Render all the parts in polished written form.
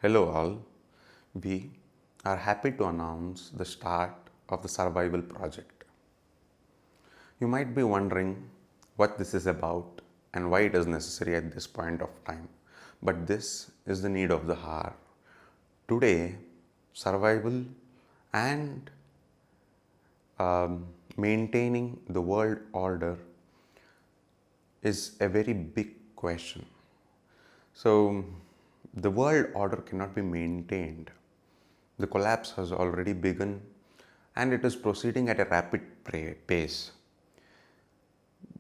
Hello, all. We are happy to announce the start of the survival project. You might be wondering what this is about and why it is necessary at this point of time. But this is the need of the hour. Today, survival and maintaining the world order is a very big question. So, the world order cannot be maintained. The collapse has already begun and it is proceeding at a rapid pace.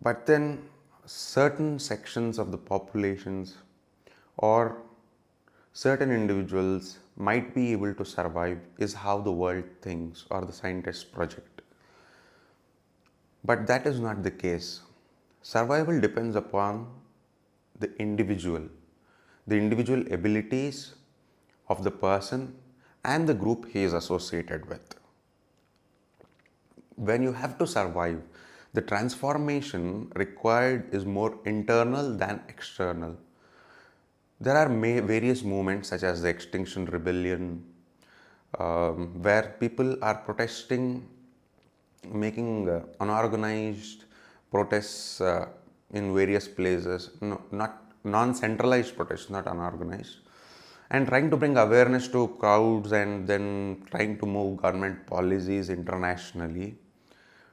But then, certain sections of the populations or certain individuals might be able to survive, is how the world thinks or the scientists project. But that is not the case. Survival depends upon the individual abilities of the person and the group he is associated with. When you have to survive, the transformation required is more internal than external. There are various movements such as the Extinction Rebellion, where people are protesting, making unorganized protests in various places, not non-centralized protests, not unorganized, and trying to bring awareness to crowds and then trying to move government policies internationally,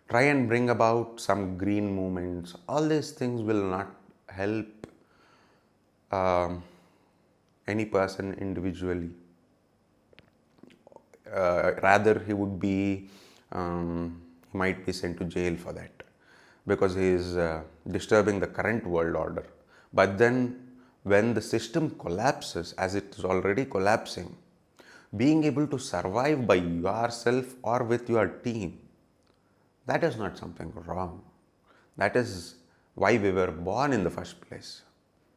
try and bring about some green movements. All these things will not help any person individually. Rather, he would be, he might be sent to jail for that because he is disturbing the current world order. But then, when the system collapses, as it is already collapsing, being able to survive by yourself or with your team, that is not something wrong. That is why we were born in the first place.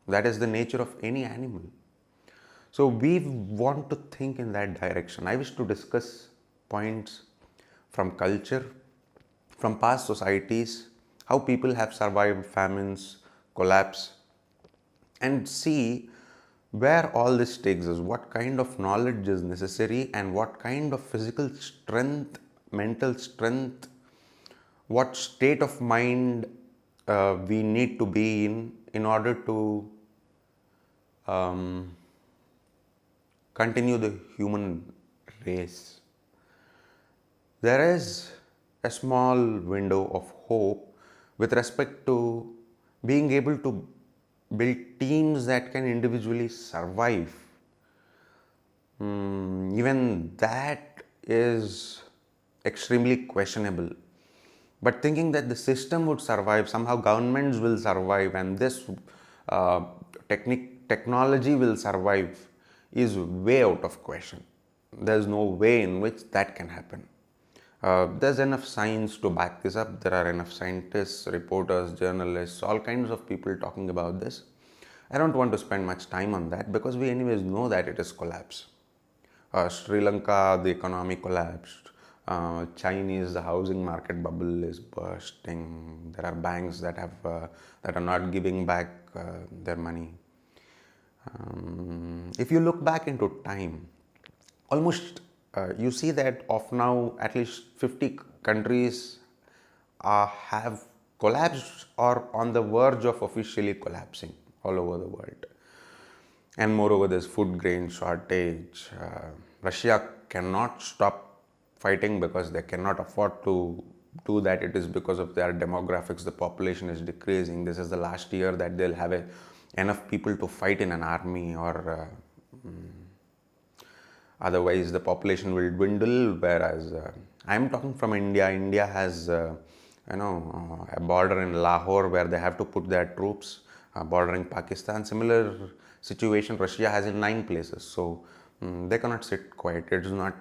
That is the nature of any animal. So we want to think in that direction. I wish to discuss points from culture, from past societies, how people have survived famines, collapse, and see where all this takes us, what kind of knowledge is necessary and what kind of physical strength, mental strength, what state of mind we need to be in order to continue the human race. There is a small window of hope with respect to being able to build teams that can individually survive. Even that is extremely questionable. But thinking that the system would survive, somehow governments will survive, and this technology will survive is way out of question. There's no way in which that can happen. There's enough science to back this up. There are enough scientists, reporters, journalists, all kinds of people talking about this. I don't want to spend much time on that because we anyways know that it is collapse. Sri Lanka, the economy collapsed. Chinese, the housing market bubble is bursting. There are banks that are not giving back their money. If you look back into time, almost you see that of now at least 50 countries have collapsed or on the verge of officially collapsing all over the world. And moreover, there's food grain shortage. Russia cannot stop fighting because they cannot afford to do that. It is because of their demographics. The population is decreasing. This is the last year that they'll have enough people to fight in an army, or otherwise the population will dwindle. Whereas I'm talking from India. India has a border in Lahore where they have to put their troops, bordering Pakistan. Similar situation Russia has in 9 places. So they cannot sit quiet. It is not.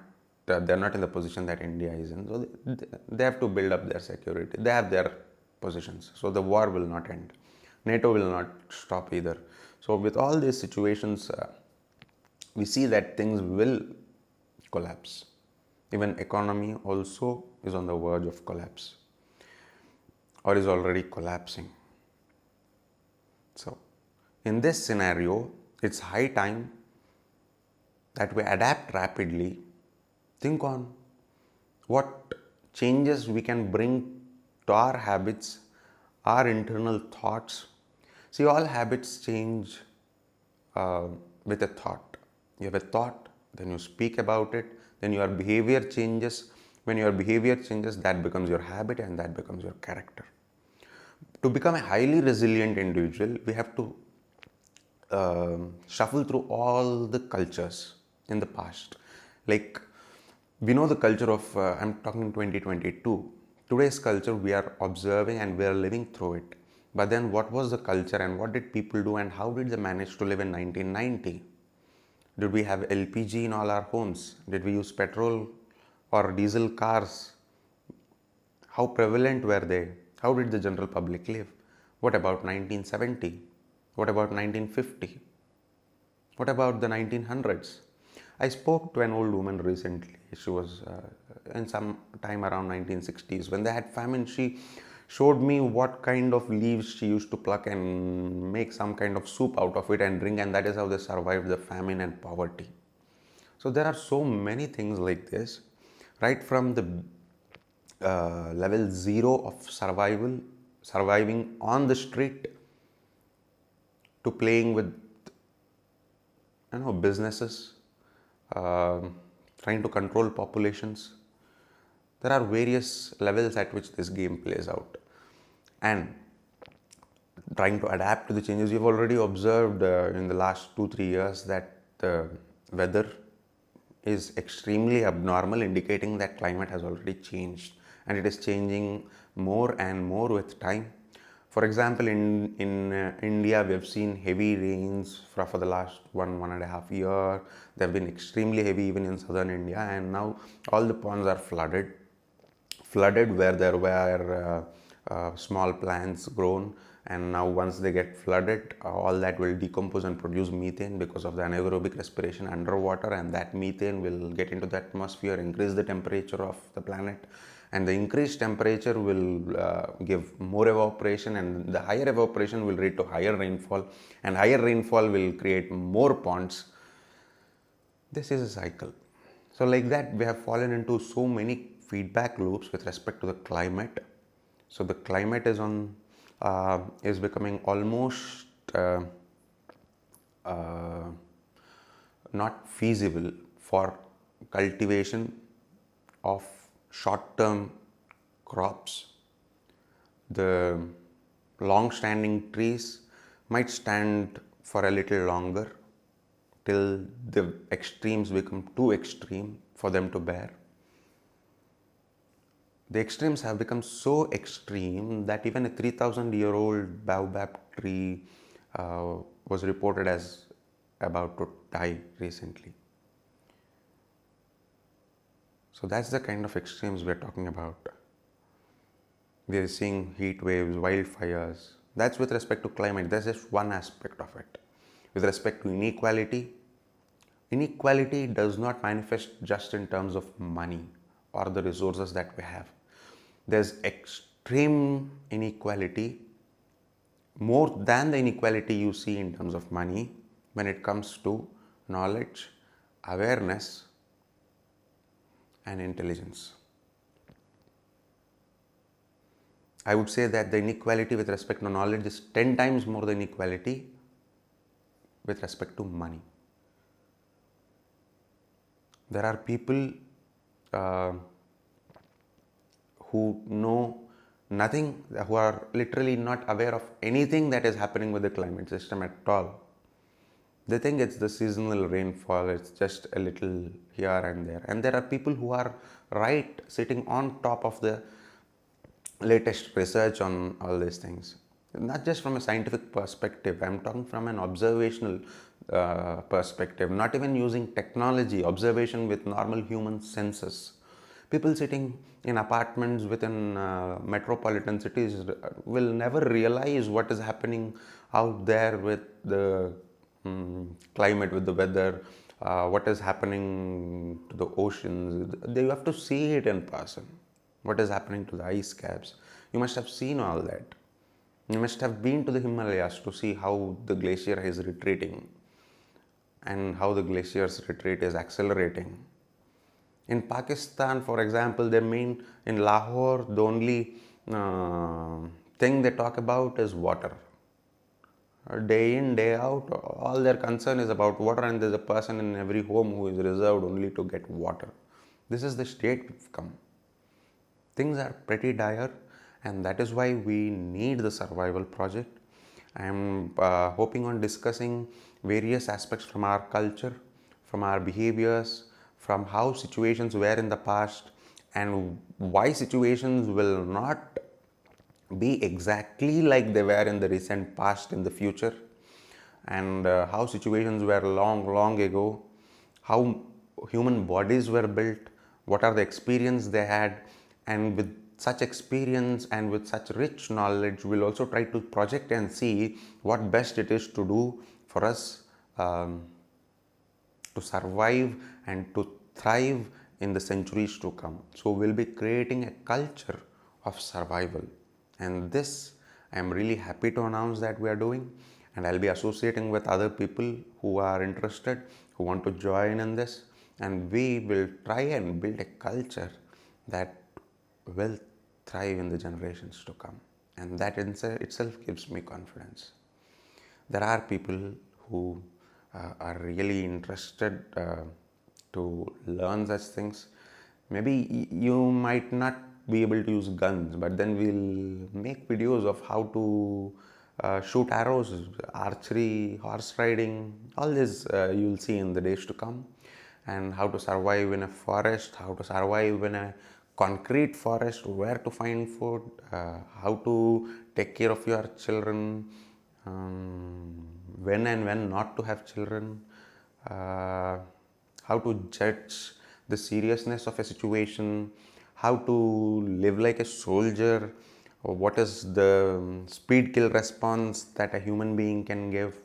They're not in the position that India is in. So they have to build up their security. They have their positions. So the war will not end. NATO will not stop either. So with all these situations, we see that things will collapse. Even economy also is on the verge of collapse or is already collapsing. So in this scenario, it's high time that we adapt rapidly, think on what changes we can bring to our habits, our internal thoughts. See, all habits change uh, with a thought. You have a thought, then you speak about it, then your behavior changes. When your behavior changes, that becomes your habit and that becomes your character. To become a highly resilient individual, we have to shuffle through all the cultures in the past. Like, we know the culture of, I'm talking 2022. Today's culture we are observing and we are living through it. But then, what was the culture and what did people do and how did they manage to live in 1990? Did we have LPG in all our homes? Did we use petrol or diesel cars? How prevalent were they? How did the general public live? What about 1970? What about 1950? What about the 1900s? I spoke to an old woman recently. She was in some time around 1960s. When they had famine, she showed me what kind of leaves she used to pluck and make some kind of soup out of it and drink, and that is how they survived the famine and poverty. So there are so many things like this, right from the level zero of surviving on the street, to playing with businesses, uh, trying to control populations. There are various levels at which this game plays out, and trying to adapt to the changes. You've already observed in the last 2-3 years that the weather is extremely abnormal, indicating that climate has already changed and it is changing more and more with time. For example, in India, we have seen heavy rains for the last 1.5 year. They have been extremely heavy even in southern India, and now all the ponds are flooded where there were small plants grown, and now once they get flooded, all that will decompose and produce methane because of the anaerobic respiration underwater, and that methane will get into the atmosphere, increase the temperature of the planet, and the increased temperature will give more evaporation, and the higher evaporation will lead to higher rainfall, and higher rainfall will create more ponds. This is a cycle. So like that, we have fallen into so many feedback loops with respect to the climate. So the climate is becoming almost uh, not feasible for cultivation of short-term crops. The long-standing trees might stand for a little longer till the extremes become too extreme for them to bear. The extremes have become so extreme that even a 3,000-year-old baobab tree was reported as about to die recently. So that's the kind of extremes we're talking about. We are seeing heat waves, wildfires. That's with respect to climate. That's just one aspect of it. With respect to inequality, inequality does not manifest just in terms of money or the resources that we have. There's extreme inequality, more than the inequality you see in terms of money, when it comes to knowledge, awareness, and intelligence. I would say that the inequality with respect to knowledge is 10 times more the inequality with respect to money. There are people who know nothing, who are literally not aware of anything that is happening with the climate system at all. They think it's the seasonal rainfall, it's just a little here and there. And there are people who are right sitting on top of the latest research on all these things. Not just from a scientific perspective, I'm talking from an observational perspective, not even using technology, observation with normal human senses. People sitting in apartments within metropolitan cities will never realize what is happening out there with the climate, with the weather, what is happening to the oceans. They have to see it in person. What is happening to the ice caps? You must have seen all that. You must have been to the Himalayas to see how the glacier is retreating. and how the glaciers retreat is accelerating. In Pakistan, for example, in Lahore, the only thing they talk about is water. Day in, day out, all their concern is about water, and there's a person in every home who is reserved only to get water. This is the state we've come. Things are pretty dire, and that is why we need the survival project. I am hoping on discussing various aspects from our culture, from our behaviors, from how situations were in the past, and why situations will not be exactly like they were in the recent past in the future, and how situations were long ago, how human bodies were built, what are the experience they had, and with such experience and with such rich knowledge, we'll also try to project and see what best it is to do for us to survive and to thrive in the centuries to come. So we'll be creating a culture of survival, and this I am really happy to announce that we are doing, and I'll be associating with other people who are interested, who want to join in this, and we will try and build a culture that will thrive in the generations to come, and that itself gives me confidence. There are people who are really interested to learn such things. Maybe you might not be able to use guns, but then we'll make videos of how to shoot arrows, archery, horse riding, all this you'll see in the days to come, and how to survive in a forest, how to survive in a concrete forest, where to find food, how to take care of your children, when and when not to have children, how to judge the seriousness of a situation, how to live like a soldier, or what is the speed kill response that a human being can give,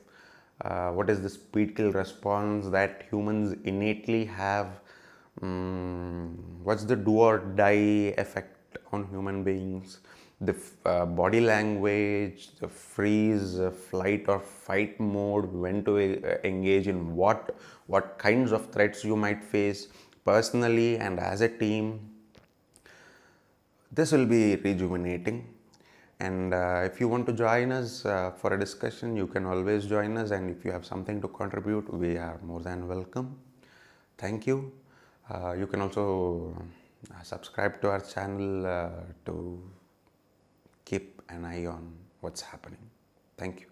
what is the speed kill response that humans innately have, what's the do or die effect on human beings, the body language, the freeze, flight or fight mode, when to engage in what kinds of threats you might face personally and as a team. This will be rejuvenating, and if you want to join us for a discussion, you can always join us, and if you have something to contribute, we are more than welcome. Thank you. You can also subscribe to our channel to keep an eye on what's happening. Thank you.